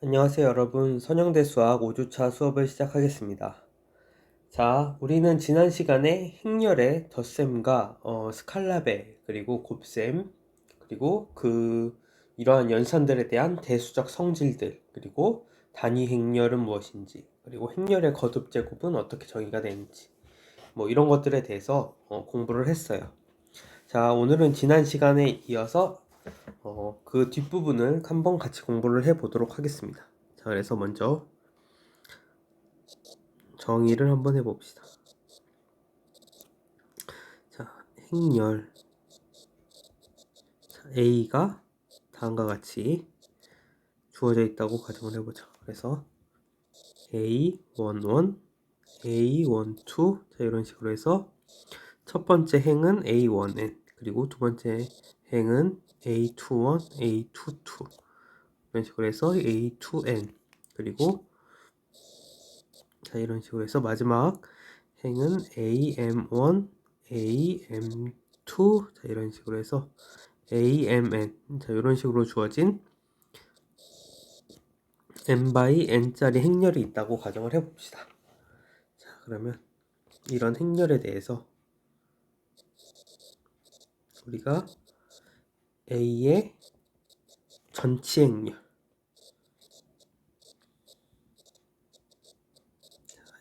안녕하세요 여러분. 선형대 수학 5주차 수업을 시작하겠습니다. 자, 우리는 지난 시간에 행렬의 덧셈과 스칼라배 그리고 곱셈 그리고 이러한 연산들에 대한 대수적 성질들 그리고 단위 행렬은 무엇인지 그리고 행렬의 거듭 제곱은 어떻게 정의가 되는지 뭐 이런 것들에 대해서 공부를 했어요. 자, 오늘은 지난 시간에 이어서 그 뒷부분을 한번 같이 공부를 해보도록 하겠습니다. 자, 그래서 먼저 정의를 한번 해봅시다. 자, 행렬 자, A가 다음과 같이 주어져 있다고 가정을 해보자. 그래서 A11, A12 자, 이런 식으로 해서 첫 번째 행은 A1n 그리고 두 번째 행은 A21, A22 이런 식으로 해서 A2n 그리고 자, 이런 식으로 해서 마지막 행은 AM1, AM2 자, 이런 식으로 해서 AMN 자, 이런 식으로 주어진 n by n짜리 행렬이 있다고 가정을 해봅시다. 자, 그러면 이런 행렬에 대해서 우리가 A의 전치 행렬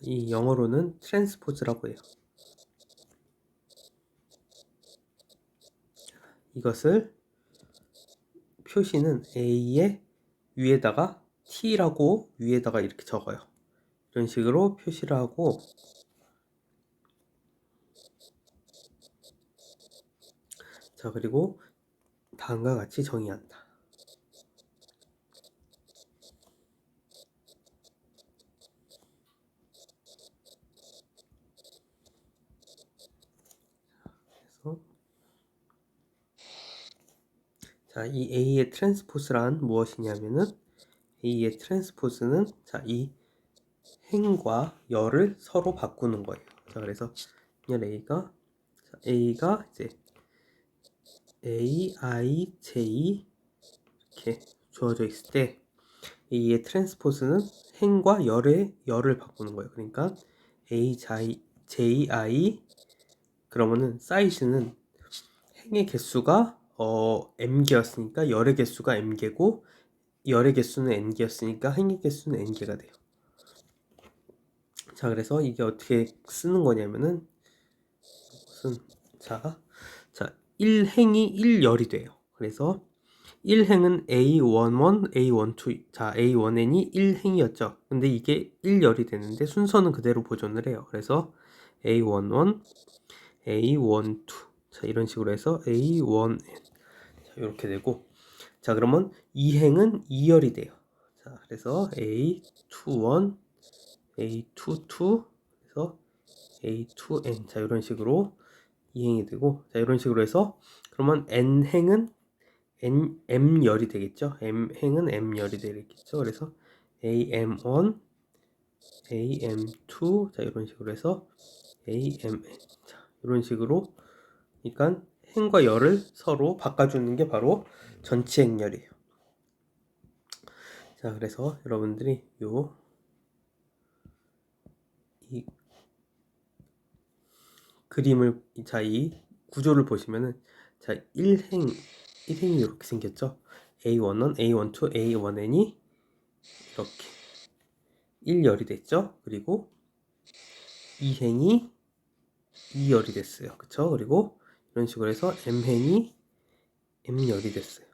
이 영어로는 트랜스포즈라고 해요. 이것을 표시는 A의 위에다가 T라고 위에다가 이렇게 적어요. 이런 식으로 표시를 하고 자, 그리고 다음과 같이 정의한다. 그래서 자, 이 A의 트랜스포즈란 무엇이냐면은 A의 트랜스포즈는 자, 이 행과 열을 서로 바꾸는 거예요. 자, 그래서 A가 이제 A, I, J 이렇게 주어져 있을 때 A의 트랜스포즈는 행과 열을 바꾸는 거예요. 그러니까 A, J, I 그러면은 사이즈는 행의 개수가 m개였으니까 열의 개수가 m개고 열의 개수는 n개였으니까 행의 개수는 n개가 돼요. 자, 그래서 이게 어떻게 쓰는 거냐면은 자 1행이 1열이 돼요. 그래서 1행은 A11, A12 자, A1n이 1행이었죠. 근데 이게 1열이 되는데 순서는 그대로 보존을 해요. 그래서 A11, A12 자, 이런 식으로 해서 A1n 자, 이렇게 되고 자, 그러면 2행은 2열이 돼요. 자, 그래서 A21, A22 그래서 A2n 자, 이런 식으로 2행이 되고 자, 이런 식으로 해서 그러면 n행은 m열이 되겠죠. m행은 m열이 되겠죠. 그래서 am1, am2 자, 이런 식으로 해서 amn 자, 이런 식으로 그러니까 행과 열을 서로 바꿔주는 게 바로 전치 행렬이에요. 자, 그래서 여러분들이 이 그림을 자, 이 구조를 보시면은 자, 1행이 이렇게 생겼죠. A11, A12, A1n이 이렇게 1열이 됐죠. 그리고 2행이 2열이 됐어요. 그쵸? 그리고 이런 식으로 해서 m행이 m열이 됐어요.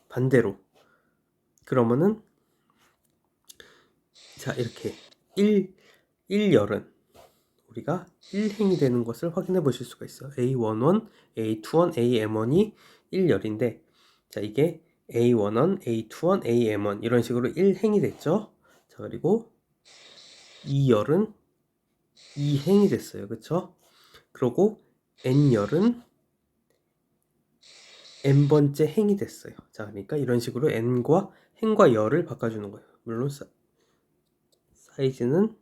반대로 그러면은 자, 이렇게 1열은 우리가 1행이 되는 것을 확인해 보실 수가 있어요. A11, A21, AM1이 1열인데 자, 이게 A11, A21, AM1 이런 식으로 1행이 됐죠. 자, 그리고 2열은 2행이 됐어요. 그쵸? 그리고 n열은 n번째 행이 됐어요. 자, 그러니까 이런 식으로 n과 행과 열을 바꿔주는 거예요. 물론 사이즈는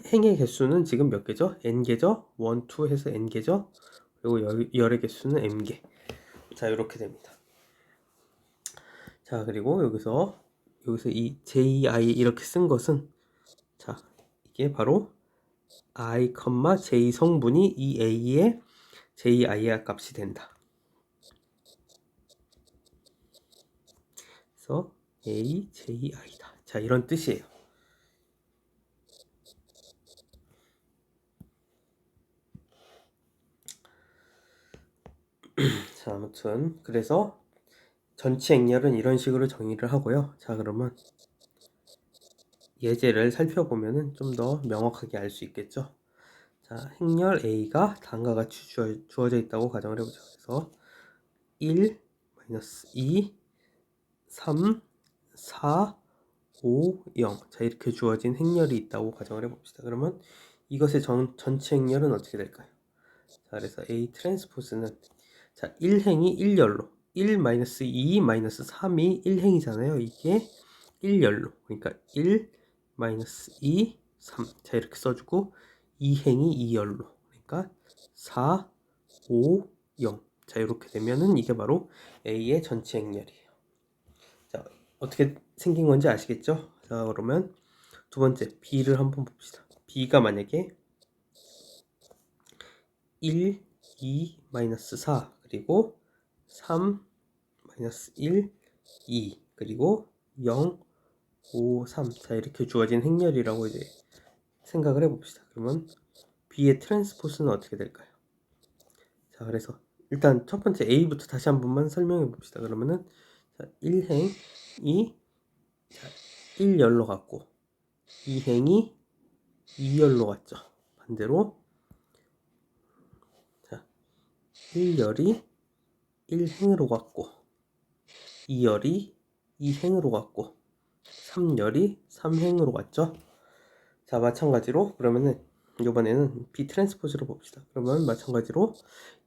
행의 개수는 지금 몇 개죠? n개죠? 1, 2 해서 n개죠? 그리고 열의 개수는 m개. 자, 이렇게 됩니다. 자, 그리고 여기서 여기서 이 ji 이렇게 쓴 것은, 자, 이게 바로 i, j 성분이 이 a의 ji의 값이 된다. 그래서 a, ji다. 자, 이런 뜻이에요. 자, 아무튼 그래서 전치 행렬은 이런 식으로 정의를 하고요. 자, 그러면 예제를 살펴보면은 좀 더 명확하게 알 수 있겠죠. 자, 행렬 A가 다음과 같이 주어져 있다고 가정을 해보죠. 그래서 1, 2, 3, 4, 5, 0. 자, 이렇게 주어진 행렬이 있다고 가정을 해봅시다. 그러면 이것의 전체 행렬은 어떻게 될까요? 자, 그래서 A 트랜스포즈는, 자, 1행이 1열로, 1, 2, 3이 1행이잖아요. 이게 1열로. 그러니까 1, 2, 3. 자, 이렇게 써주고 2행이 2열로. 그러니까 4, 5, 0. 자, 이렇게 되면은 이게 바로 A의 전체 행렬이에요. 자, 어떻게 생긴 건지 아시겠죠? 자, 그러면 두 번째 B를 한번 봅시다. B가 만약에 1, 2, 4 그리고 3, 1, 2 그리고 0, 5, 3. 자, 이렇게 주어진 행렬이라고 이제 생각을 해봅시다. 그러면 B의 트랜스포스는 어떻게 될까요? 자, 그래서 일단 첫 번째 A부터 다시 한 번만 설명해 봅시다. 그러면은, 자, 1행이 1열로 갔고 2행이 2열로 갔죠. 반대로, 자, 1열이 1행으로 갔고 2열이 2행으로 갔고 3열이 3행으로 갔죠. 자, 마찬가지로 그러면은 이번에는 B 트랜스포즈로 봅시다. 그러면 마찬가지로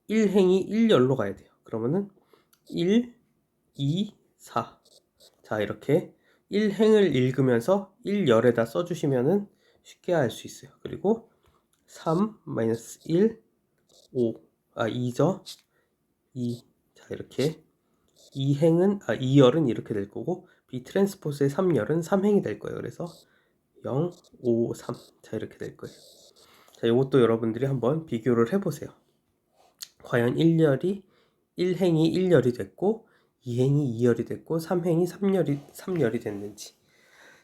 1행이 1열로 가야 돼요. 그러면은 1, 2, 4. 자, 이렇게 1행을 읽으면서 1열에다 써주시면은 쉽게 알 수 있어요. 그리고 3, 1, 5. 2죠. 2. 자, 이렇게 2열은 이렇게 될 거고 B 트랜스포즈의 3열은 3행이 될 거예요. 그래서 0, 5, 3. 자, 이렇게 될 거예요. 자, 이것도 여러분들이 한번 비교를 해보세요. 과연 1행이 1열이 됐고 2행이 2열이 됐고 3행이 3열이 됐는지.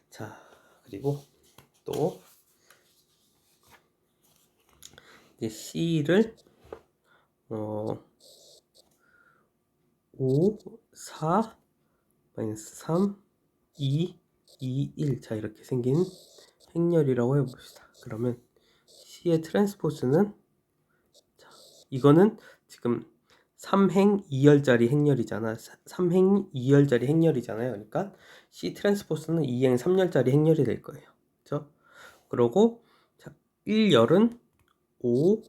자, 그리고 또 이제 C를 5, 4, 3, 2, 2, 1. 자, 이렇게 생긴 행렬이라고 해봅시다. 그러면 C의 트랜스포즈는, 자, 이거는 지금 3행 2열짜리 행렬이잖아. 3행 2열짜리 행렬이잖아요. 그러니까 C 트랜스포즈는 2행 3열짜리 행렬이 될 거예요. 그렇죠? 그러고, 자, 1열은 5,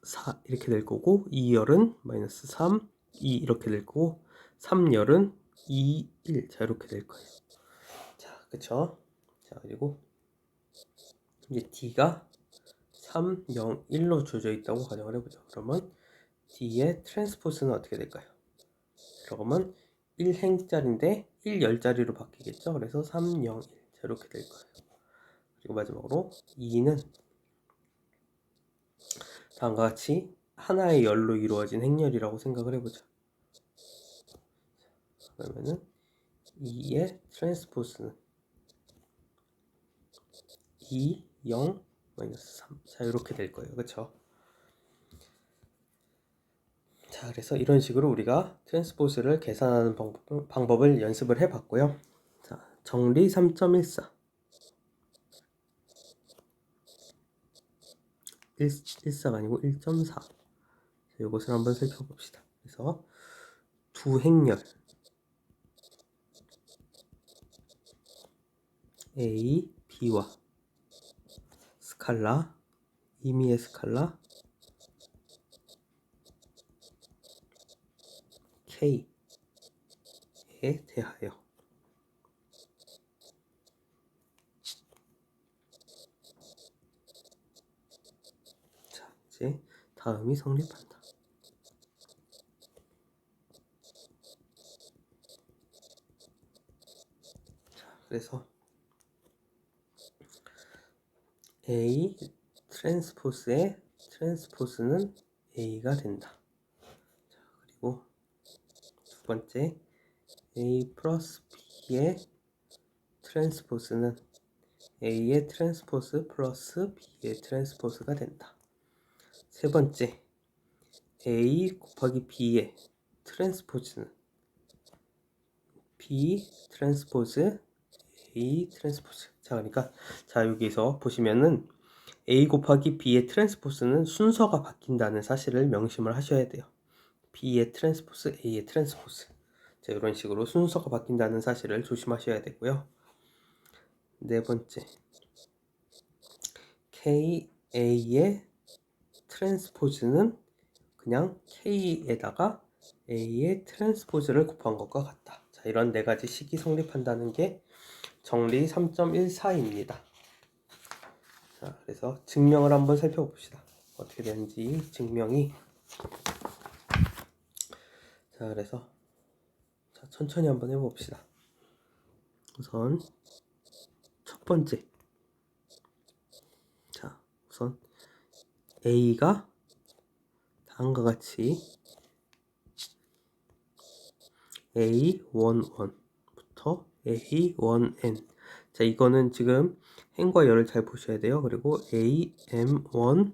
4 이렇게 될 거고 2열은 -3, 2 이렇게 될 거고 3열은 2, 1. 자, 이렇게 될 거예요. 자, 그쵸? 자, 그리고 이제 D가 3, 0, 1로 주어져 있다고 가정을 해보죠. 그러면 D의 트랜스포즈는 어떻게 될까요? 그러면 1행짜리인데 1열짜리로 바뀌겠죠? 그래서 3, 0, 1. 자, 이렇게 될 거예요. 그리고 마지막으로 2는 다음과 같이 하나의 열로 이루어진 행렬이라고 생각을 해보죠. 그러면은 2의 트랜스포즈는 2, 0, -3. 자, 이렇게 될 거예요. 그쵸? 자, 그래서 이런 식으로 우리가 트랜스포즈를 계산하는 방법을 연습을 해봤고요. 자, 정리 3.14. 1.4가 아니고 1.4. 자, 이것을 한번 살펴봅시다. 그래서 두 행렬 A, B와 스칼라, 임의의 스칼라 K에 대하여, 자, 이제 다음이 성립한다. 그래서 A 트랜스포스의 트랜스포스는 A가 된다. 자, 그리고 두 번째 A 플러스 B의 트랜스포스는 A의 트랜스포스 플러스 B의 트랜스포스가 된다. 세 번째 A 곱하기 B의 트랜스포즈는 B 트랜스포즈 A 트랜스포즈. 자, 그러니까 여기서 보시면은 A 곱하기 B의 트랜스포스는 순서가 바뀐다는 사실을 명심을 하셔야 돼요. B의 트랜스포스, A의 트랜스포스. 자, 이런 식으로 순서가 바뀐다는 사실을 조심하셔야 되고요. 네 번째, KA의 트랜스포즈는 그냥 K에다가 A의 트랜스포즈를 곱한 것과 같다. 자, 이런 네 가지 식이 성립한다는 게 정리 3.14입니다. 자, 그래서 증명을 한번 살펴봅시다. 어떻게 되는지 증명이. 자, 그래서 천천히 한번 해봅시다. 우선 첫 번째, 자, 우선 A가 다음과 같이 A11부터 A1n. 자, 이거는 지금 행과 열을 잘 보셔야 돼요. 그리고 AM1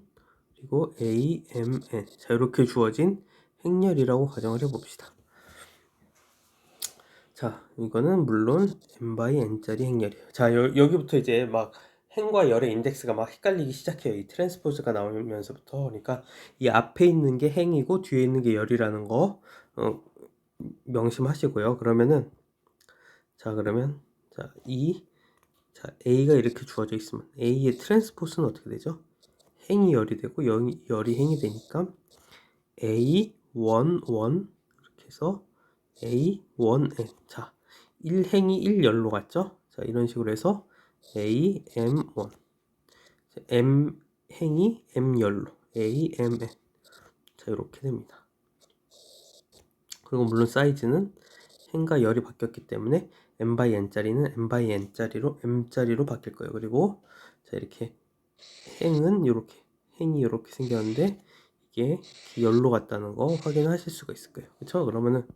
그리고 AMN. 자, 이렇게 주어진 행렬이라고 가정을 해봅시다. 자, 이거는 물론 n by n짜리 행렬이에요. 자, 여기부터 이제 막 행과 열의 인덱스가 막 헷갈리기 시작해요. 이 트랜스포즈가 나오면서부터. 그러니까 이 앞에 있는 게 행이고 뒤에 있는 게 열이라는 거 명심하시고요. 그러면은 그러면 A가 이렇게 주어져 있으면 A의 트랜스포즈는 어떻게 되죠? 행이 열이 되고 열이 행이 되니까 A11 이렇게 해서 A1n. 자, 1행이 1열로 갔죠? 자, 이런 식으로 해서 AM1 M행이 M열로 AMN. 자, 이렇게 됩니다. 그리고 물론 사이즈는 행과 열이 바뀌었기 때문에 m by n짜리는 m by n짜리로 m짜리로 바뀔 거예요. 그리고 자, 이렇게 행은 행이 이렇게 생겼는데 이게 열로 갔다는 거 확인하실 수가 있을 거예요. 그렇죠? 그러면은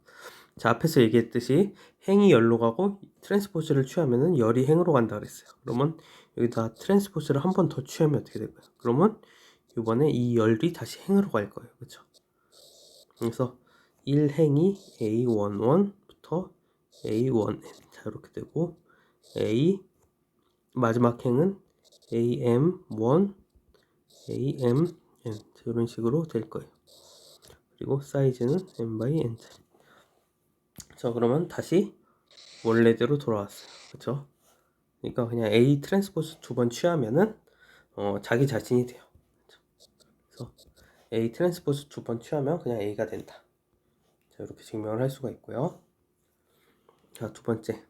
자, 앞에서 얘기했듯이 행이 열로 가고 트랜스포즈를 취하면은 열이 행으로 간다 그랬어요. 그러면 여기다 트랜스포즈를 한 번 더 취하면 어떻게 될까요? 그러면 이번에 이 열이 다시 행으로 갈 거예요. 그렇죠? 그래서 1행이 A11부터 A1n. 자, 이렇게 되고 마지막 행은 AM1 AMN. 자, 이런 식으로 될 거예요. 그리고 사이즈는 m by n짜리. 자, 그러면 다시 원래대로 돌아왔어요. 그쵸? 그러니까 그냥 A 트랜스포즈 두 번 취하면은 자기 자신이 돼요. 그쵸? 그래서 A 트랜스포즈 두 번 취하면 그냥 A가 된다. 자, 이렇게 증명을 할 수가 있고요. 자, 두 번째.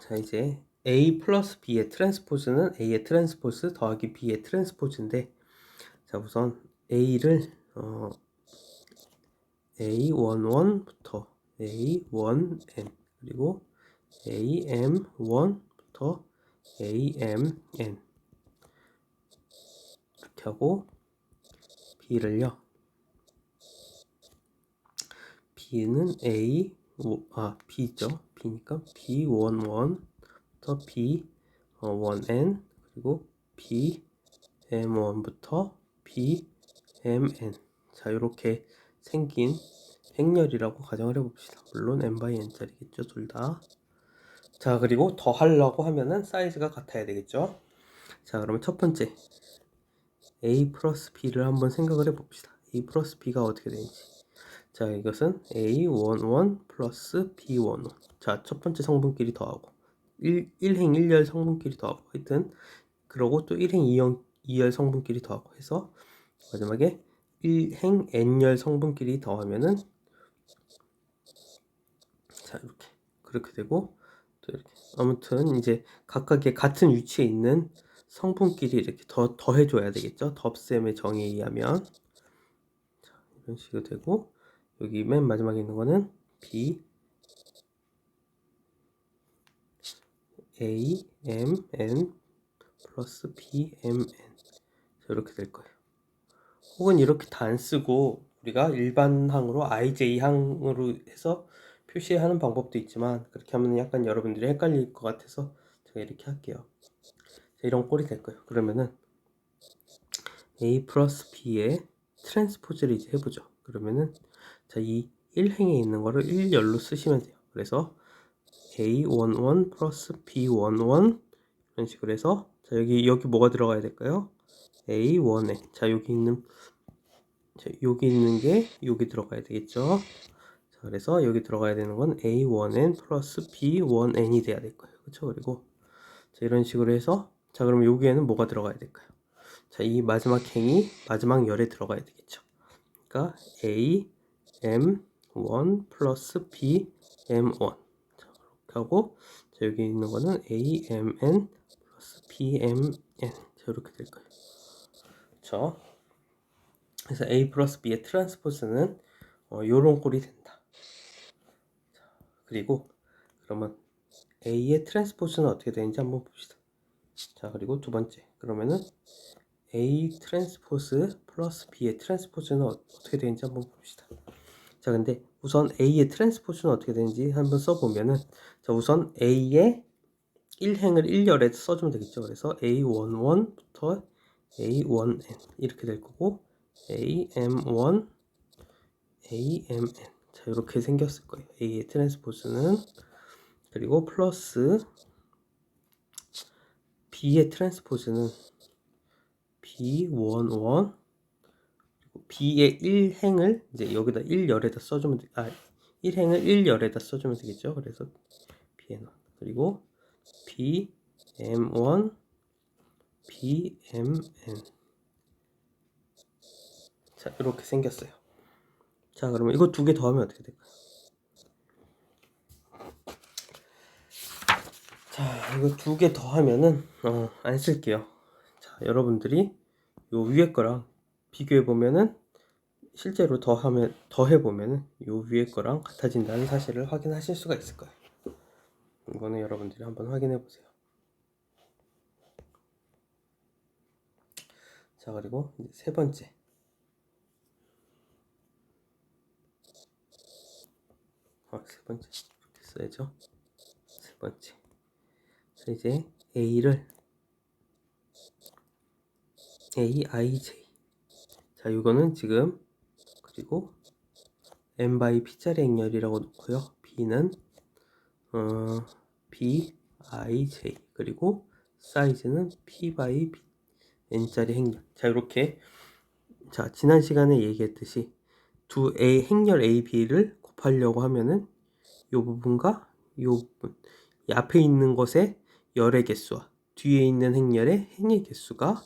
자, 이제 A 플러스 B의 트랜스포즈는 A의 트랜스포즈 더하기 B의 트랜스포즈인데, 자, 우선 A를 A11부터 A1n 그리고 AM1부터 AMN 이렇게 하고 B를요. B는 B죠. B니까 B11부터 B1n 그리고 BM1부터 BMN. 자, 이렇게 생긴 행렬이라고 가정을 해봅시다. 물론 n by n짜리겠죠, 둘 다. 자, 그리고 더 하려고 하면은 사이즈가 같아야 되겠죠. 자, 그러면 첫 번째 A 플러스 B를 한번 생각을 해봅시다. A 플러스 B가 어떻게 되는지. 자, 이것은 A11 플러스 B11. 자, 첫 번째 성분끼리 더하고 1행 1열 성분끼리 더하고 하여튼 그러고 또 1행 2열 성분끼리 더하고 해서 마지막에 1행 n열 성분끼리 더하면은 자, 그렇게 되고 또 이렇게 아무튼 이제 각각의 같은 위치에 있는 성분끼리 이렇게 더해줘야 되겠죠. 덥셈의 정의에 의하면. 자, 이런 식으로 되고 여기 맨 마지막에 있는 거는 B a m n 플러스 b m n 이렇게 될 거예요. 혹은 이렇게 다 안 쓰고 우리가 일반항으로 IJ항으로 해서 표시하는 방법도 있지만, 그렇게 하면 약간 여러분들이 헷갈릴 것 같아서 제가 이렇게 할게요. 이런 꼴이 될 거예요. 그러면은 A 플러스 B의 트랜스포즈를 이제 해보죠. 그러면은 자, 이 1행에 있는 거를 1열로 쓰시면 돼요. 그래서 A11 플러스 B11 이런 식으로 해서, 자, 여기 뭐가 들어가야 될까요? A1N. 자, 여기 있는 게 여기 들어가야 되겠죠. 자, 그래서 여기 들어가야 되는 건 A1N 플러스 B1N이 돼야 될 거예요. 그렇죠? 그리고 자, 이런 식으로 해서, 자, 그럼 여기에는 뭐가 들어가야 될까요? 자, 이 마지막 행이 마지막 열에 들어가야 되겠죠. 그러니까 A M1 플러스 B M1. 자, 이렇게 하고, 자, 여기 있는 거는 A M N 플러스 B M N. 자, 이렇게 될 거예요. 그렇죠? 그래서 A 플러스 B의 트랜스포즈는 요런 꼴이 된다. 자, 그리고 그러면 A의 트랜스포즈는 어떻게 되는지 한번 봅시다. 자, 그리고 두 번째, 그러면은 A 트랜스포즈 플러스 B의 트랜스포즈는 어떻게 되는지 한번 봅시다. 자, 근데 우선 A의 트랜스포즈는 어떻게 되는지 한번 써보면은, 자, 우선 A의 1행을 1열에 써주면 되겠죠. 그래서 A11부터 A1N 이렇게 될 거고, AM1 AMN. 자, 이렇게 생겼을 거예요. A의 트랜스포즈는. 그리고 플러스 B의 트랜스포즈는 B11, 그리고 B의 1행을 이제 여기다 1열에다 써주면 1행을 1열에다 써주면 되겠죠. 그래서 BN1, 그리고 BM1 BMN. 자, 이렇게 생겼어요. 자, 그러면 이거 두 개 더하면 어떻게 될까요? 자, 이거 두 개 더하면은 안 쓸게요. 자, 여러분들이 요 위에 거랑 비교해 보면은, 실제로 더해 보면은 요 위에 거랑 같아진다는 사실을 확인하실 수가 있을 거예요. 이거는 여러분들이 한번 확인해 보세요. 자, 그리고 이제 세 번째. 세 번째 이렇게 써야죠. 세 번째. 자, 이제 A를 AIJ. 자, 이거는 지금, 그리고 n by p짜리 행렬이라고 놓고요. B는 BIJ, 그리고 사이즈는 P by n짜리 행렬. 자, 이렇게, 자, 지난 시간에 얘기했듯이 두 행렬 A, B를 곱하려고 하면은 요 부분과 요 부분, 이 앞에 있는 것의 열의 개수와 뒤에 있는 행렬의 행의 개수가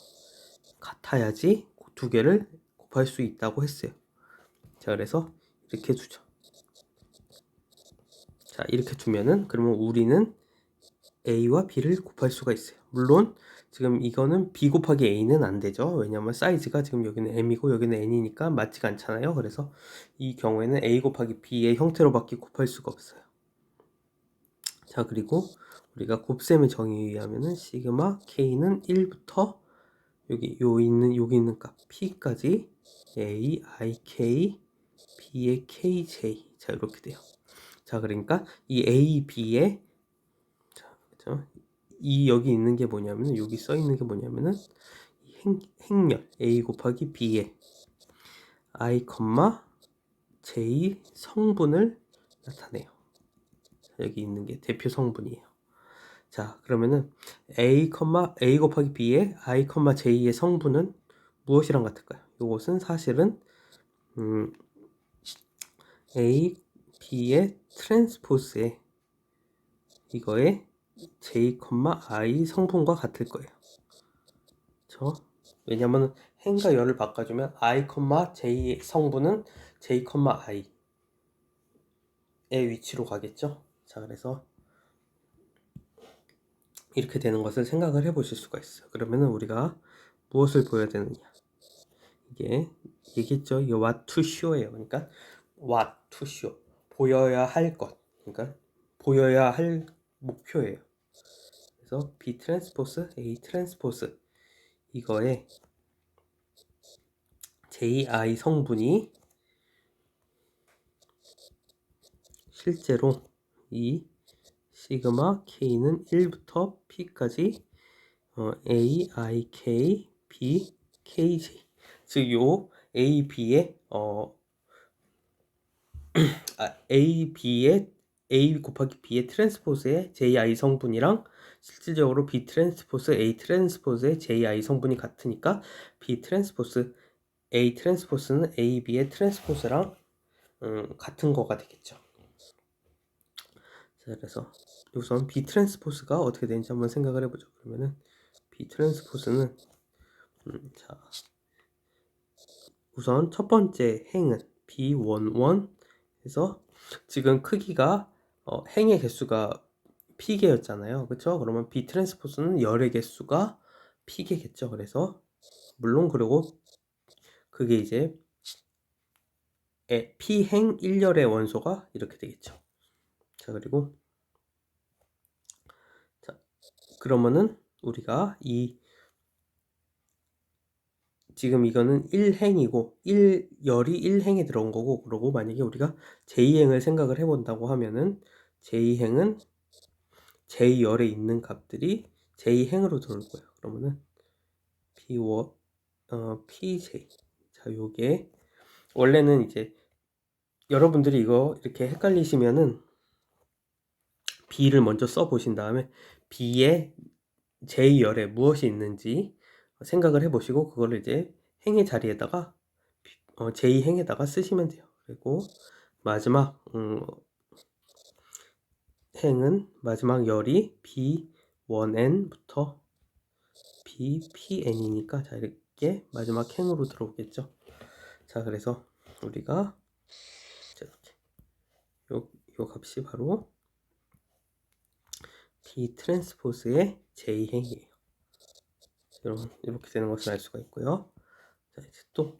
같아야지 두 개를 곱할 수 있다고 했어요. 자, 그래서 이렇게 두죠. 자, 이렇게 두면은 그러면 우리는 A와 B를 곱할 수가 있어요. 물론 지금 이거는 B 곱하기 A는 안 되죠. 왜냐면 사이즈가 지금 여기는 M이고 여기는 N이니까 맞지가 않잖아요. 그래서 이 경우에는 A 곱하기 B의 형태로밖에 곱할 수가 없어요. 자, 그리고 우리가 곱셈의 정의에 의하면은 시그마 K는 1부터 여기 있는 값 P까지 A, I, K, B의 KJ. 자, 이렇게 돼요. 자, 그러니까 이 A, B의, 자, 그죠? 이 여기 있는 게 뭐냐면은, 여기 써 있는 게 뭐냐면은 행렬 A 곱하기 B의 I, J 성분을 나타내요. 여기 있는 게 대표 성분이에요. 자, 그러면은 A 곱하기 B의 I, J의 성분은 무엇이랑 같을까요? 이것은 사실은 A, B의 트랜스포즈에 이거의 J, I 성분과 같을 거예요. 그렇죠? 왜냐면 행과 열을 바꿔주면 I, J의 성분은 J, I의 위치로 가겠죠. 자, 그래서 이렇게 되는 것을 생각을 해보실 수가 있어요. 그러면은 우리가 무엇을 보여야 되느냐? 이게 얘기했죠. 이게 what to show예요. 그러니까 what to show, 보여야 할 것. 그러니까 보여야 할 목표예요. 그래서 B 트랜스포스 A 트랜스포스 이거에 JI 성분이 실제로 이 시그마 K는 1부터 P까지 A, I, K, B, K, J 즉 요 A, B의 A, B의 A 곱하기 B의 트랜스포즈의 JI 성분이랑 실질적으로 B 트랜스포스 A 트랜스포즈의 JI 성분이 같으니까 B 트랜스포스 A 트랜스포스는 A, B의 트랜스포즈랑 같은 거가 되겠죠. 자, 그래서 우선 B 트랜스포스가 어떻게 되는지 한번 생각을 해보죠. 그러면은 B 트랜스포스는 자, 우선 첫 번째 행은 B11에서 지금 크기가 행의 개수가 P개였잖아요. 그쵸? 그러면 B 트랜스포스는 열의 개수가 P개겠죠. 그래서 물론 그리고 그게 이제 P행 1열의 원소가 이렇게 되겠죠. 자, 그리고 자, 그러면은 우리가 지금 이거는 1행이고 1열이 1행에 들어온 거고, 그러고 만약에 우리가 j-행을 생각을 해본다고 하면은 j-행은 j열에 있는 값들이 j-행으로 들어올 거예요. 그러면은 pj 자, 요게 원래는 이제 여러분들이 이거 이렇게 헷갈리시면은 b를 먼저 써 보신 다음에 b의 j열에 무엇이 있는지 생각을 해 보시고 그거를 이제 행의 자리에다가 j-행에다가 쓰시면 돼요. 그리고 마지막 행은 마지막 열이 B1n부터 BPn이니까 자, 이렇게 마지막 행으로 들어오겠죠. 자, 그래서 우리가 이렇게 요 값이 바로 B 트랜스포즈의 J행이에요. 이렇게 되는 것을 알 수가 있고요. 자, 이제 또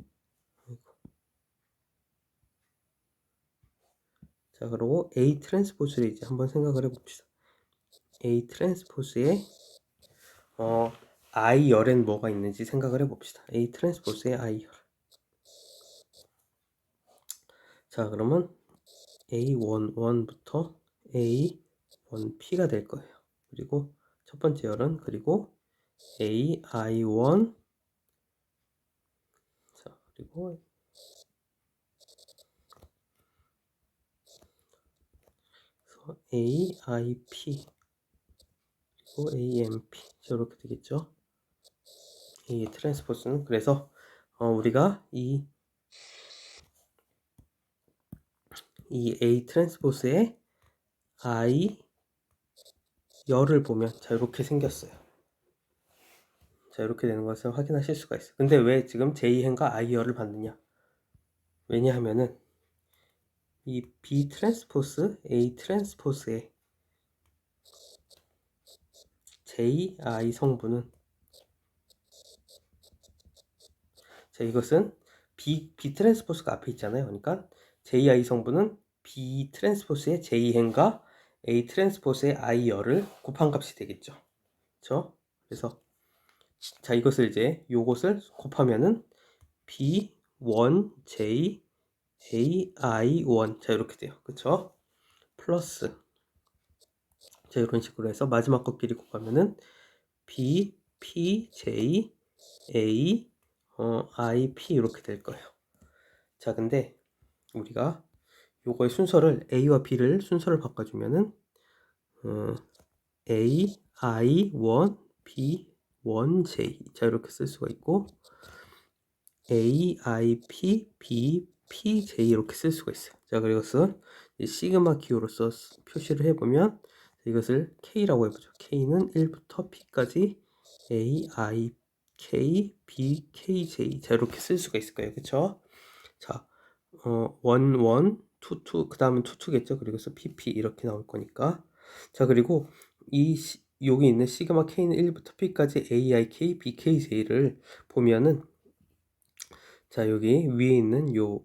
자, 그리고 A 트랜스포즈를 이제 한번 생각을 해봅시다. A 트랜스포즈의 I열엔 뭐가 있는지 생각을 해봅시다. A 트랜스포즈의 I열. 자, 그러면 A11부터 A1P가 될 거예요. 그리고 첫 번째 열은 그리고 AI1 자, 그리고 AIP 그리고 AMP 이렇게 되겠죠. 이 트랜스포스는 그래서 우리가 이 A 트랜스포스의 I 열을 보면 자, 이렇게 생겼어요. 자, 이렇게 되는 것을 확인하실 수가 있어요. 근데 왜 지금 J행과 I 열을 받느냐? 왜냐하면은 이 B 트랜스포스 A 트랜스포스의 JI 성분은 자, 이것은 B 트랜스포스가 앞에 있잖아요. 그러니까 JI 성분은 B 트랜스포스의 J행과 A 트랜스포스의 I열을 곱한 값이 되겠죠. 그렇죠? 그래서 자, 이것을 이제 요것을 곱하면은 B1J AI1 자, 이렇게 돼요. 그렇죠? 플러스 자, 이런 식으로 해서 마지막 것끼리 곱하면은 B, P, J, A, IP 이렇게 될 거예요. 자, 근데 우리가 요거의 순서를 A와 B를 순서를 바꿔주면은 A, I1, B, 1J 자, 이렇게 쓸 수가 있고 A, I, P, B, P, J 이렇게 쓸 수가 있어요. 자, 그리고 이것은 시그마 기호로서 표시를 해보면 이것을 K라고 해보죠. K는 1부터 P까지 A, I, K, B, K, J 자, 이렇게 쓸 수가 있을 거예요. 그쵸? 자, 1, 1, 2, 2, 그 다음은 2, 2겠죠. 그리고서 PP 이렇게 나올 거니까. 자, 그리고 여기 있는 시그마 K는 1부터 P까지 AIK, BKJ를 보면은 자, 여기 위에 있는 요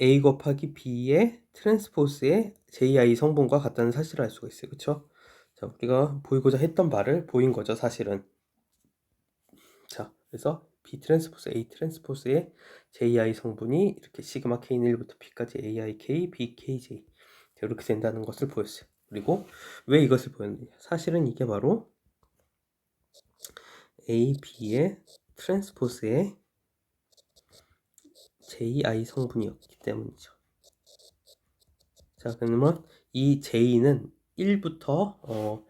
A 곱하기 B의 트랜스포스의 JI 성분과 같다는 사실을 알 수가 있어요. 그쵸? 자, 우리가 보이고자 했던 바를 보인 거죠, 사실은. 자, 그래서 B 트랜스포스 A 트랜스포스의 JI 성분이 이렇게 시그마 K는 1부터 P까지 AIK, BKJ 이렇게 된다는 것을 보였어요. 그리고 왜 이것을 보였느냐? 사실은 이게 바로 A, B의 트랜스포스의 JI 성분이었기 때문이죠. 자, 그러면 이 J는 1부터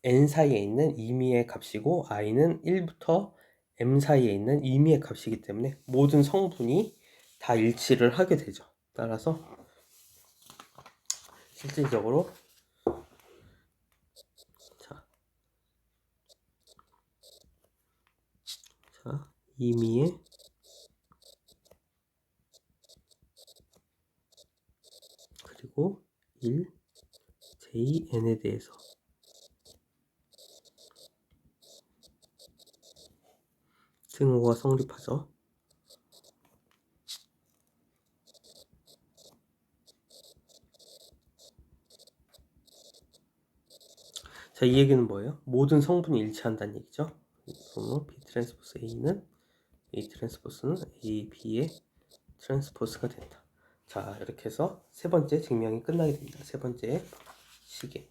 n 사이에 있는 임의의 값이고 i는 1부터 m 사이에 있는 임의의 값이기 때문에 모든 성분이 다 일치를 하게 되죠. 따라서 실질적으로 자 임의의 그리고 1 JN에 대해서 증오가 성립하죠. 자, 이 얘기는 뭐예요? 모든 성분이 일치한다는 얘기죠. 그러면 B 트랜스포스 A는 A 트랜스포스는 A, B의 트랜스포스가 된다. 자, 이렇게 해서 세 번째 증명이 끝나게 됩니다. 세 번째 시계.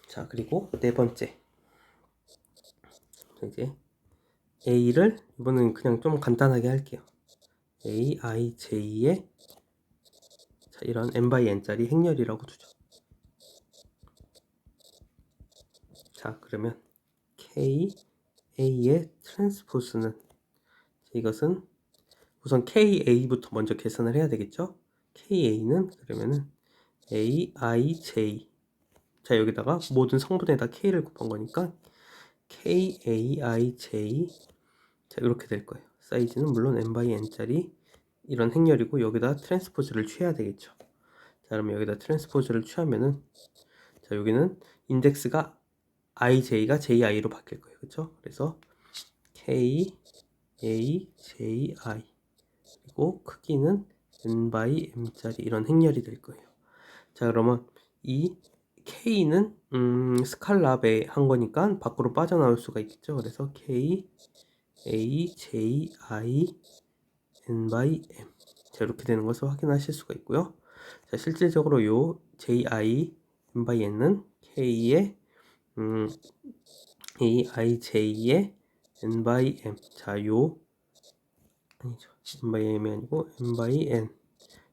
자, 그리고 네 번째. 이제 A를 이번엔 그냥 좀 간단하게 할게요. A, I, J의 자, 이런 n by n짜리 행렬이라고 두죠. 자, 그러면 K, A의 트랜스포스는 이것은 우선 KA부터 먼저 계산을 해야 되겠죠? KA는 그러면은 A, I, J 자, 여기다가 모든 성분에다 K를 곱한 거니까 K, A, I, J 자, 이렇게 될 거예요. 사이즈는 물론 n by n짜리 이런 행렬이고 여기다 트랜스포즈를 취해야 되겠죠. 자, 그러면 여기다 트랜스포즈를 취하면은 자, 여기는 인덱스가 IJ가 JI로 바뀔 거예요. 그렇죠? 그래서 K, A, J, I 그리고 크기는 n by m짜리 이런 행렬이 될 거예요. 자, 그러면 이 K는 스칼라에 한 거니까 밖으로 빠져나올 수가 있겠죠. 그래서 K, A, J, I, n by m 자, 이렇게 되는 것을 확인하실 수가 있고요. 자, 실질적으로 요 JI, n by n은 K의 AIJ의 n by m 자, 요 아니죠. n by m이 아니고 n by n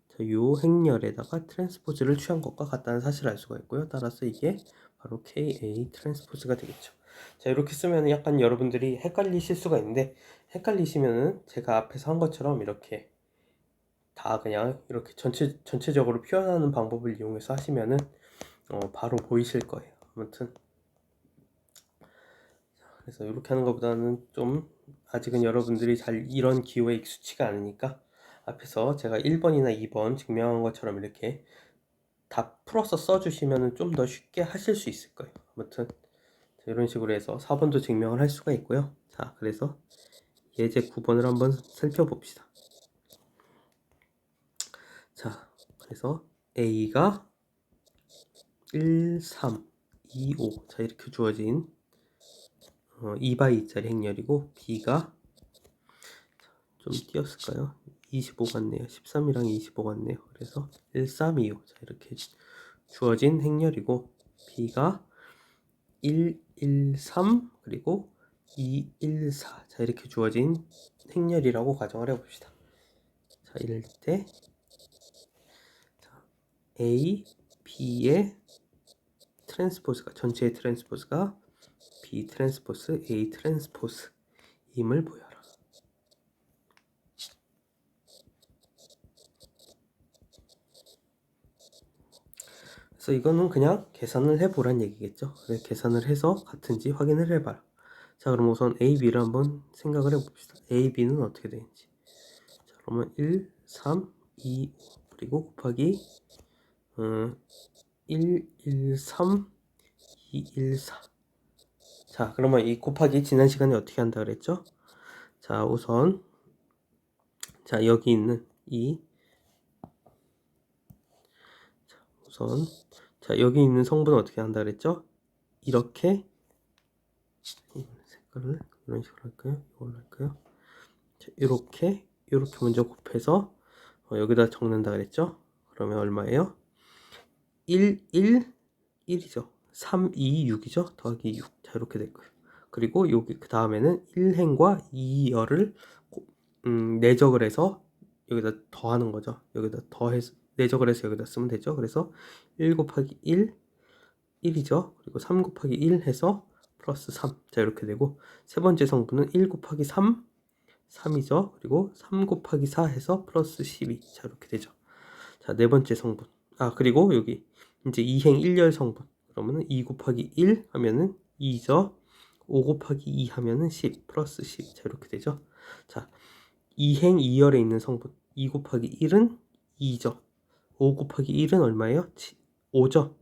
자, 요 행렬에다가 트랜스포즈를 취한 것과 같다는 사실을 알 수가 있고요. 따라서 이게 바로 KA 트랜스포즈가 되겠죠. 자, 이렇게 쓰면 약간 여러분들이 헷갈리실 수가 있는데 헷갈리시면은 제가 앞에서 한 것처럼 이렇게 다 그냥 이렇게 전체적으로 표현하는 방법을 이용해서 하시면은 바로 보이실 거예요. 아무튼 그래서 이렇게 하는 것보다는 좀 아직은 여러분들이 잘 이런 기호에 익숙치가 않으니까 앞에서 제가 1번이나 2번 증명한 것처럼 이렇게 다 풀어서 써주시면 좀 더 쉽게 하실 수 있을 거예요. 아무튼 이런 식으로 해서 4번도 증명을 할 수가 있고요. 자, 그래서 예제 9번을 한번 살펴봅시다. 자, 그래서 A가 1, 3, 2, 5 자, 이렇게 주어진 2x2짜리 행렬이고 B가 좀 띄었을까요? 25 같네요. 13이랑 25 같네요. 그래서 1, 3, 2, 5 자, 이렇게 주어진 행렬이고 B가 1, 1, 3 그리고 2, 1, 4 자, 이렇게 주어진 행렬이라고 가정을 해봅시다. 자, 이럴 때 A, B의 트랜스포즈가 전체의 트랜스포즈가 B 트랜스포스 A 트랜스포스 임을 보여라. 그래서 이거는 그냥 계산을 해보란 얘기겠죠. 그래, 계산을 해서 같은지 확인을 해봐라. 자, 그럼 우선 A, B를 한번 생각을 해봅시다. A, B는 어떻게 되는지. 자, 그러면 1, 3, 2, 5 그리고 곱하기 1, 1, 3, 2, 1, 4 자, 그러면 이 곱하기 지난 시간에 어떻게 한다 그랬죠? 자, 우선 자, 여기 있는 이 자, 우선 자, 여기 있는 성분은 어떻게 한다 그랬죠? 이렇게 색깔을 이런 식으로 할까요? 이걸로 할까요? 자, 이렇게 먼저 곱해서 여기다 적는다 그랬죠? 그러면 얼마예요? 1, 1, 1이죠. 3, 2, 6이죠. 더하기 6. 자, 이렇게 될 거예요. 그리고 여기 그 다음에는 1행과 2열을 내적을 해서 여기다 더하는 거죠. 여기다 더해서 내적을 해서 여기다 쓰면 되죠. 그래서 1 곱하기 1, 1이죠. 그리고 3 곱하기 1 해서 플러스 3. 자, 이렇게 되고 세 번째 성분은 1 곱하기 3, 3이죠. 그리고 3 곱하기 4 해서 플러스 12. 자, 이렇게 되죠. 자, 네 번째 성분. 그리고 여기 이제 2행 1열 성분. 그러면은 2 곱하기 1 하면은 2죠. 5 곱하기 2 하면은 10 플러스 10. 자, 이렇게 되죠. 자, 2행 2열에 있는 성분. 2 곱하기 1은 2죠. 5 곱하기 1은 얼마예요? 5죠.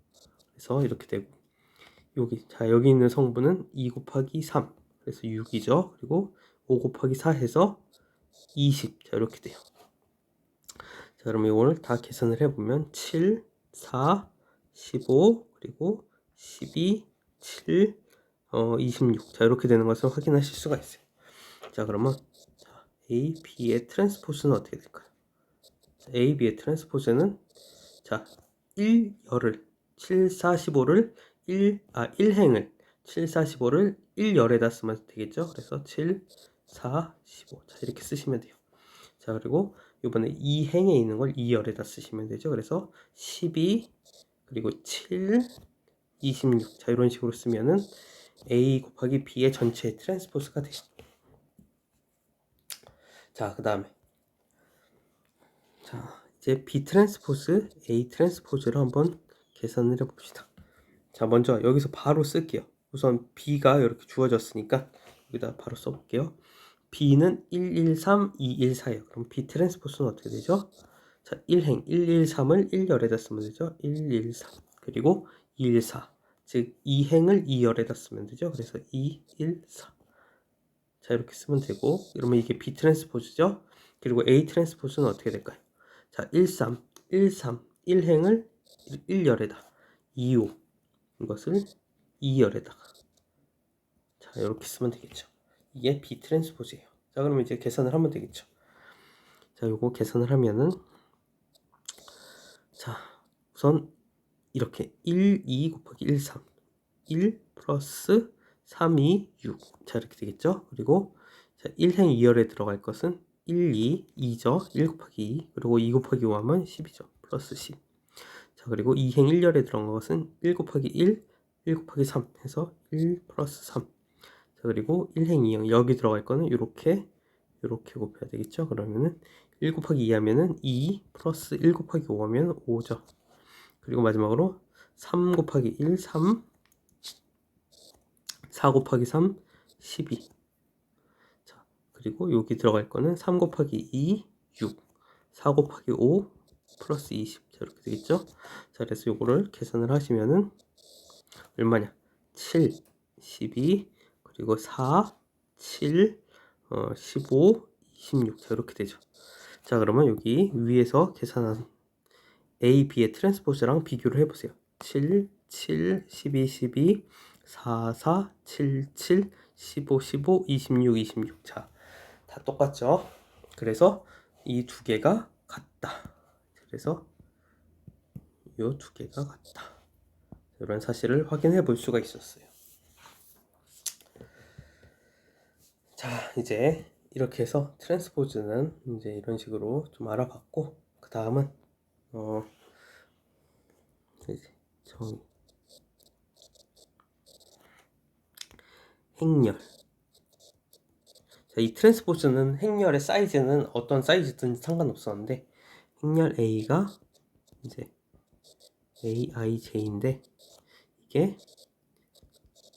그래서 이렇게 되고 여기 있는 성분은 2 곱하기 3. 그래서 6이죠. 그리고 5 곱하기 4 해서 20. 자, 이렇게 돼요. 자, 그럼 이걸 다 계산을 해보면 7, 4, 15, 그리고 12, 7, 26. 자, 이렇게 되는 것을 확인하실 수가 있어요. 자, 그러면 A, B의 트랜스포즈는 어떻게 될까요? A, B의 트랜스포즈는 자, 1열을 7, 4, 15를 1행을 7, 4, 15를 1열에다 쓰면 되겠죠? 그래서 7, 4, 15. 자, 이렇게 쓰시면 돼요. 자, 그리고 이번에 2행에 있는 걸 2열에다 쓰시면 되죠. 그래서 12 그리고 7 26. 자, 이런 식으로 쓰면은 A 곱하기 B의 전체 트랜스포즈가 돼요. 자, 그 다음에 자, 이제 B 트랜스포즈, A 트랜스포즈를 한번 계산을 해봅시다. 자, 먼저 여기서 바로 쓸게요. 우선 B가 이렇게 주어졌으니까 여기다 바로 써볼게요. B는 113, 214예요. 그럼 B 트랜스포즈는 어떻게 되죠? 자, 1행 113을 1열에다 쓰면 되죠. 113 그리고 214 즉 2행을 2열에다 쓰면 되죠. 그래서 214 자, 이렇게 쓰면 되고 그러면 이게 B 트랜스포즈죠. 그리고 A 트랜스포즈는 어떻게 될까요? 자, 13 1행을 1열에다 25 이것을 2열에다가 자, 이렇게 쓰면 되겠죠. 이게 B 트랜스포즈예요. 자, 그러면 이제 계산을 하면 되겠죠. 자, 요거 계산을 하면은 자, 우선 이렇게 1, 2 곱하기 1, 3 1 플러스 3, 2, 6 자, 이렇게 되겠죠. 그리고 자, 1행 2열에 들어갈 것은 1, 2, 2죠. 1 곱하기 2 그리고 2 곱하기 5 하면 10이죠. 플러스 10 자, 그리고 2행 1열에 들어간 것은 1 곱하기 1 1 곱하기 3 해서 1 플러스 3 자, 그리고 1행 2행 여기 들어갈 거는 이렇게 곱해야 되겠죠. 그러면은 1 곱하기 2 하면은 2 플러스 1 곱하기 5 하면 5죠. 그리고 마지막으로 3 곱하기 1 3 4 곱하기 3 12 자, 그리고 여기 들어갈 거는 3 곱하기 2 6 4 곱하기 5 플러스 20 자, 이렇게 되겠죠. 자, 그래서 요거를 계산을 하시면은 얼마냐 7 12 그리고 4 7 15 26 자, 이렇게 되죠. 자, 그러면 여기 위에서 계산한 A, B의 트랜스포즈랑 비교를 해보세요. 7, 7, 12, 12, 4, 4, 7, 7, 15, 15, 26, 26. 자, 다 똑같죠? 그래서 이 두 개가 같다. 그래서 이 두 개가 같다. 이런 사실을 확인해 볼 수가 있었어요. 자, 이제 이렇게 해서 트랜스포즈는 이제 이런 식으로 좀 알아봤고, 그 다음은 이제 정의 행렬. 자, 이 트랜스포즈는 행렬의 사이즈는 어떤 사이즈든 상관없었는데 행렬 A가 이제 AIJ인데 이게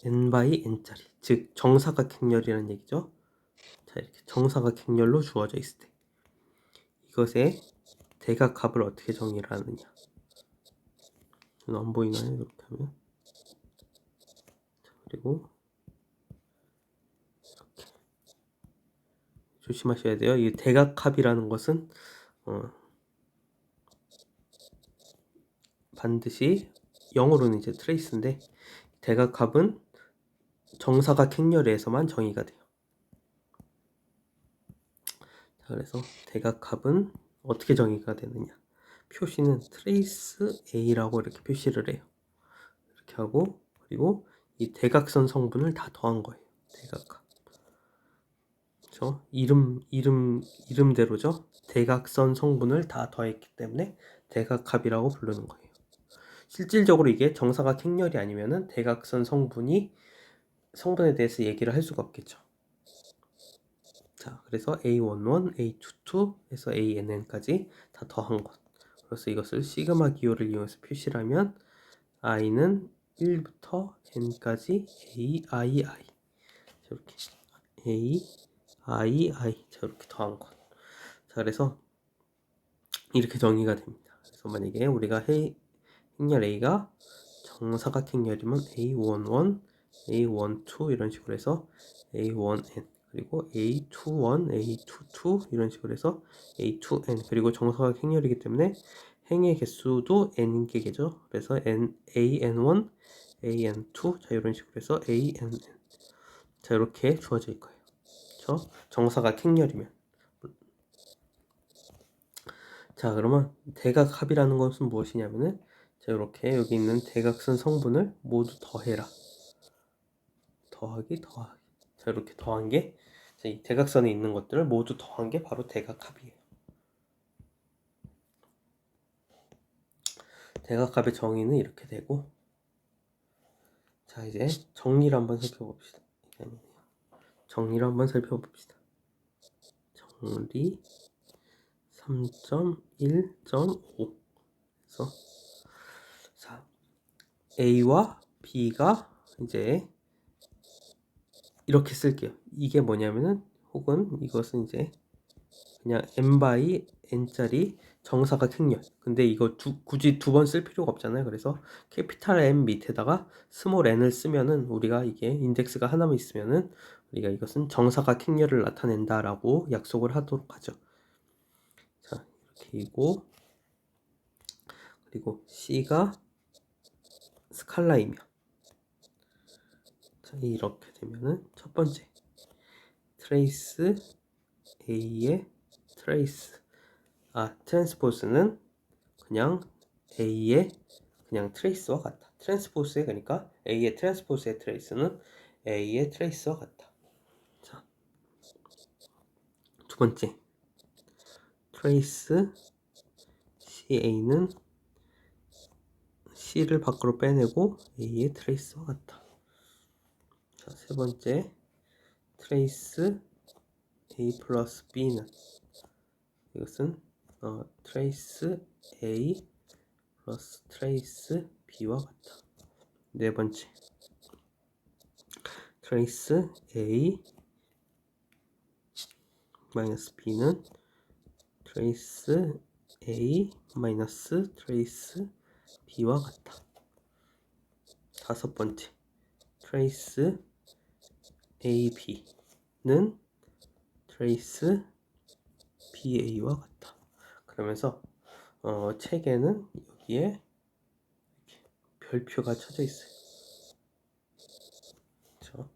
n by n짜리 즉 정사각행렬이라는 얘기죠. 자, 이렇게 정사각행렬로 주어져 있을 때 이것의 대각합을 어떻게 정의를 하느냐. 안 보이나요? 이렇게 하면. 자, 그리고 이렇게 조심하셔야 돼요. 이 대각합이라는 것은 반드시 영어로는 이제 트레이스인데 대각합은 정사각 행렬에서만 정의가 돼요. 자, 그래서 대각합은 어떻게 정의가 되느냐? 표시는 트레이스 A라고 이렇게 표시를 해요. 이렇게 하고 그리고 이 대각선 성분을 다 더한 거예요. 대각합. 그렇죠? 이름대로죠. 대각선 성분을 다 더했기 때문에 대각합이라고 부르는 거예요. 실질적으로 이게 정사각 행렬이 아니면은 대각선 성분에 대해서 얘기를 할 수가 없겠죠. 자, 그래서 A11, A22 해서 ANN까지 다 더한 것. 그래서 이것을 시그마 기호를 이용해서 표시를 하면 i는 1부터 n까지 AII 저렇게 AII 저렇게 더한 것. 자, 그래서 이렇게 정의가 됩니다. 그래서 만약에 우리가 행렬 A가 정사각 행렬이면 A11, A12 이런 식으로 해서 A1n 그리고 A21, A22 이런 식으로 해서 A2n 그리고 정사각 행렬이기 때문에 행의 개수도 n개겠죠. 그래서 AN1, AN2 자 이런 식으로 해서 ANN 자 이렇게 주어질 거예요. 그렇죠? 정사각 행렬이면 자 그러면 대각합이라는 것은 무엇이냐면은 자 이렇게 여기 있는 대각선 성분을 모두 더해라. 더하기 자 이렇게 더한 게 이 대각선에 있는 것들을 모두 더한 게 바로 대각합이에요. 대각합의 정의는 이렇게 되고 자 이제 정리를 한번 살펴봅시다. 정리 3.1.5 그래서 자 A와 B가 이제 이렇게 쓸게요. 이게 뭐냐면은 혹은 이것은 이제 그냥 n by n짜리 정사각 행렬. 근데 이거 굳이 두 번 쓸 필요가 없잖아요. 그래서 캐피탈 M 밑에다가 스몰 n을 쓰면은 우리가 이게 인덱스가 하나만 있으면은 우리가 이것은 정사각 행렬을 나타낸다라고 약속을 하도록 하죠. 자, 이렇게이고 그리고 C가 스칼라이며 자, 이렇게 되면은 첫 번째 트레이스 A의 트레이스 트랜스포스는 그냥 A의 그냥 트레이스와 같다. 트랜스포스의 그러니까 A의 트랜스포스의 트레이스는 A의 트레이스와 같다. 자, 두 번째 트레이스 CA는 C를 밖으로 빼내고 A의 트레이스와 같다. 자, 세 번째 트레이스 A 플러스 B는 이것은 트레이스 A 플러스 트레이스 B와 같다. 네 번째 트레이스 A 마이너스 B는 트레이스 A 마이너스 트레이스 B와 같다. 다섯 번째 트레이스 AB는 트레이스 BA와 같다. 그러면서 책에는 여기에 이렇게 별표가 쳐져 있어요. 그렇죠?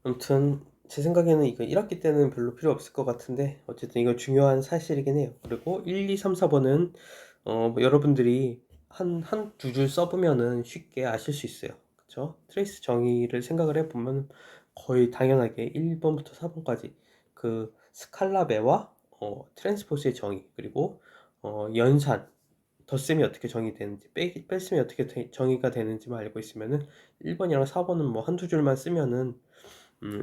아무튼 제 생각에는 이거 1학기 때는 별로 필요 없을 것 같은데 어쨌든 이거 중요한 사실이긴 해요. 그리고 1, 2, 3, 4번은 뭐 여러분들이 한 두 줄 써보면은 쉽게 아실 수 있어요. 그쵸? 트레이스 정의를 생각을 해보면 거의 당연하게 1번부터 4번까지 그 스칼라베와 트랜스포스의 정의 그리고 연산 덧셈이 어떻게 정의되는지 뺄셈이 어떻게 정의가 되는지만 알고 있으면은 1번이랑 4번은 뭐 한두 줄만 쓰면은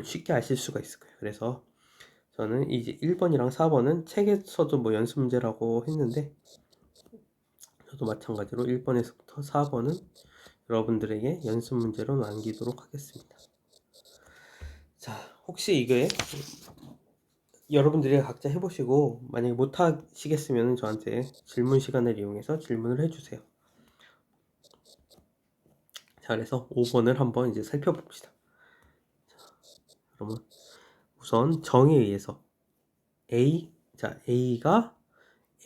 쉽게 아실 수가 있을 거예요. 그래서 저는 이제 1번이랑 4번은 책에서도 뭐 연습 문제라고 했는데 저도 마찬가지로 1번에서부터 4번은 여러분들에게 연습 문제로 남기도록 하겠습니다. 자, 혹시 이게 여러분들이 각자 해보시고 만약에 못하시겠으면 저한테 질문 시간을 이용해서 질문을 해주세요. 자, 그래서 5번을 한번 이제 살펴봅시다. 자, 그러면 우선 정의에 의해서 A가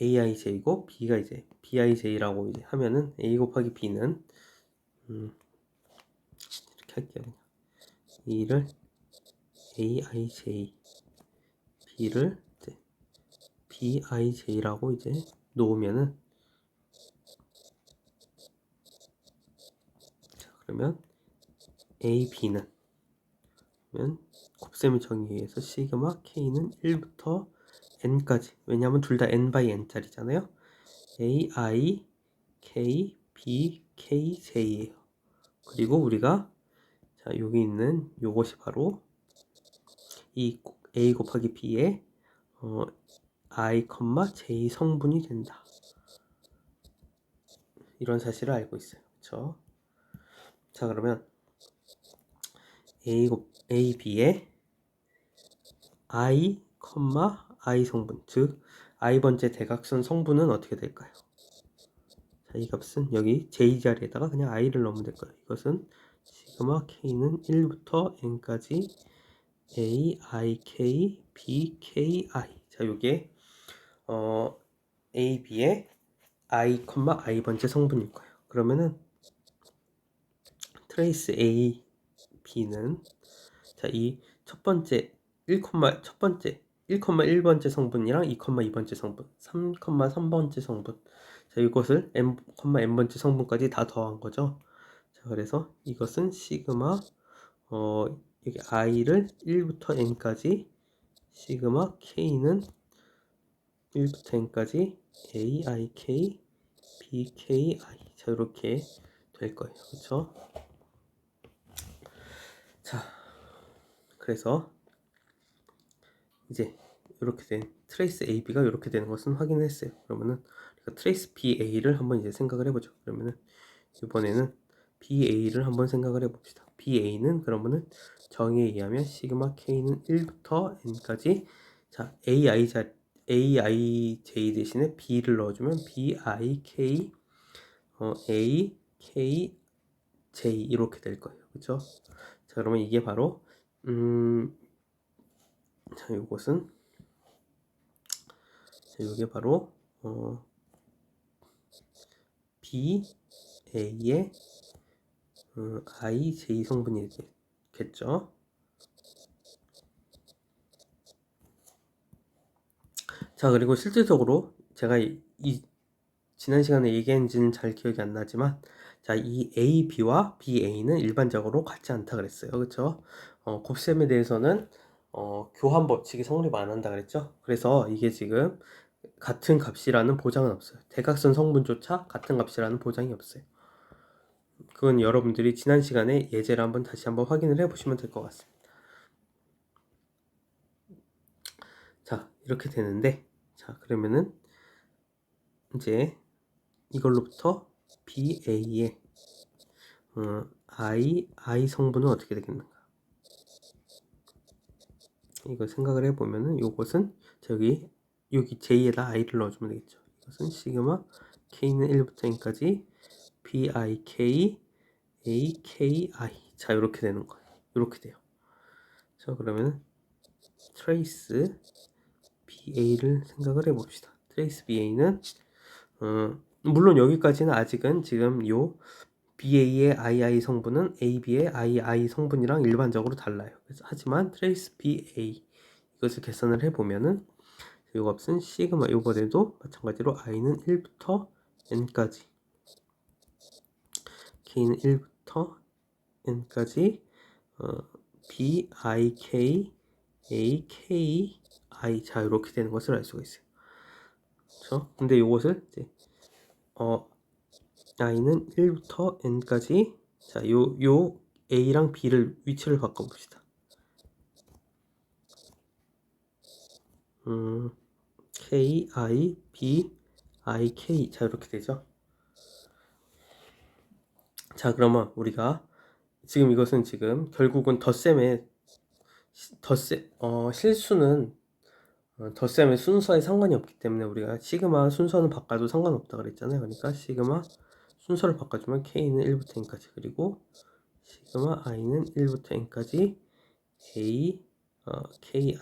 aij고 b가 이제 bij라고 이제 하면은 a 곱하기 b는 이렇게 할게요. A를 aij, b를 이제 bij라고 이제 놓으면은, 자 그러면 ab는 그러면 곱셈의 정의에 의해서 시그마 k는 1부터 n까지, 왜냐하면 둘 다 n by n 짜리잖아요. a i k b k j예요. 그리고 우리가 자 여기 있는 요것이 바로 이 a 곱하기 b의 i, j 성분이 된다. 이런 사실을 알고 있어요. 그렇죠? 자 그러면 a b의 i, i 성분, 즉 i번째 대각선 성분은 어떻게 될까요? 자, 이 값은 여기 j 자리에다가 그냥 i를 넣으면 될 거예요. 이것은 시그마 k는 1부터 n까지 a, i, k, b, k, i. 자, 요게 a, b의 i, i 번째 성분일 거예요. 그러면은 트레이스 a, b는 자, 이 첫 번째 1,1번째 성분이랑 2,2번째 성분, 3,3번째 성분. 자, 이것을 n번째 성분까지 다 더한 거죠. 자, 그래서 이것은 시그마 여기 i를 1부터 n까지 시그마 k는 1부터 n까지 a, i, k, b, k, i. 자, 이렇게 될 거예요. 그렇죠? 자, 그래서 이제 이렇게 된 트레이스 AB가 이렇게 되는 것은 확인했어요. 그러면은 트레이스 BA를 한번 이제 생각을 해보죠. 그러면은 이번에는 BA를 한번 생각을 해봅시다. BA는 그러면은 정의에 의하면 시그마 K는 1부터 N까지 자 AIJ 대신에 B를 넣어주면 BIK AKJ 이렇게 될 거예요. 그렇죠? 자 그러면 이게 바로 자 이것은 이게 바로 BA의 IJ 성분이겠죠. 자 그리고 실질적으로 제가 지난 시간에 얘기했는지는 잘 기억이 안 나지만 자 이 AB와 BA는 일반적으로 같지 않다 그랬어요. 그렇죠? 곱셈에 대해서는 교환 법칙이 성립 안 한다 그랬죠. 그래서 이게 지금 같은 값이라는 보장은 없어요. 대각선 성분조차 같은 값이라는 보장이 없어요. 그건 여러분들이 지난 시간에 예제를 다시 한번 확인을 해 보시면 될 것 같습니다. 자 이렇게 되는데 자 그러면은 이제 이걸로부터 BA의 I 성분은 어떻게 되겠는가? 이거 생각을 해보면은 요것은 여기 J에다 I를 넣어주면 되겠죠. 이것은 시그마 K는 1부터 N까지 BIK AKI 자 이렇게 되는 거예요. 이렇게 돼요. 자 그러면은 트레이스 BA를 생각을 해봅시다. 트레이스 BA는 물론 여기까지는 아직은 지금 요 BA의 II 성분은 AB의 II 성분이랑 일반적으로 달라요. 그래서 하지만 트레이스 BA 이것을 계산을 해보면은 이 값은 시그마 이번에도 마찬가지로 i는 1부터 n까지 k는 1부터 n까지 BIK AKI 자 이렇게 되는 것을 알 수가 있어요. 그렇죠? 근데 이것을 이제 i는 1부터 n까지 자 요 a랑 b를 위치를 바꿔봅시다. k i b i k 자 이렇게 되죠. 자 그러면 우리가 지금 이것은 지금 결국은 실수는 덧셈의 순서에 상관이 없기 때문에 우리가 시그마 순서는 바꿔도 상관없다 그랬잖아요. 그러니까 시그마 순서를 바꿔주면 k는 1부터 n까지 그리고 시그마 i는 1부터 n까지 k, ki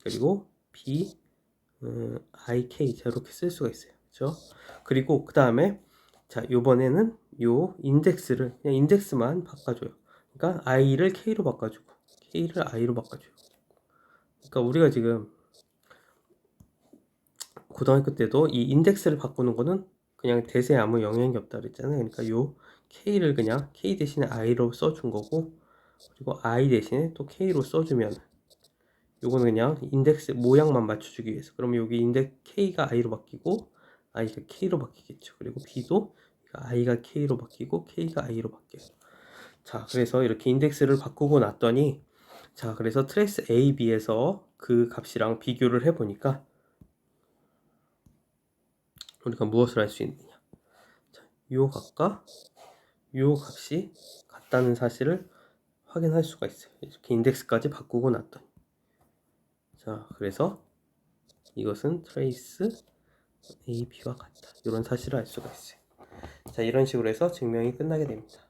그리고 b, ik 이렇게 쓸 수가 있어요. 그렇죠? 그리고 그 다음에 자 요번에는 요 인덱스를 그냥 인덱스만 바꿔줘요. 그러니까 i를 k로 바꿔주고 k를 i로 바꿔줘요. 그러니까 우리가 지금 고등학교 때도 이 인덱스를 바꾸는 거는 그냥 대세에 아무 영향이 없다 그랬잖아요. 그러니까 요 k를 그냥 k 대신에 i로 써준 거고, 그리고 i 대신에 또 k로 써주면 요거는 그냥 인덱스 모양만 맞춰주기 위해서. 그러면 여기 인덱스 k가 i로 바뀌고 i가 k로 바뀌겠죠. 그리고 b도 i가 k로 바뀌고 k가 i로 바뀌어요. 자, 그래서 이렇게 인덱스를 바꾸고 났더니, 자, 그래서 트레이스 A, B에서 그 값이랑 비교를 해보니까 우리가 무엇을 할 수 있느냐. 자, 요 값과 요 값이 같다는 사실을 확인할 수가 있어요. 이렇게 인덱스까지 바꾸고 났더니. 자, 그래서 이것은 트레이스 A, B와 같다. 이런 사실을 알 수가 있어요. 자, 이런 식으로 해서 증명이 끝나게 됩니다.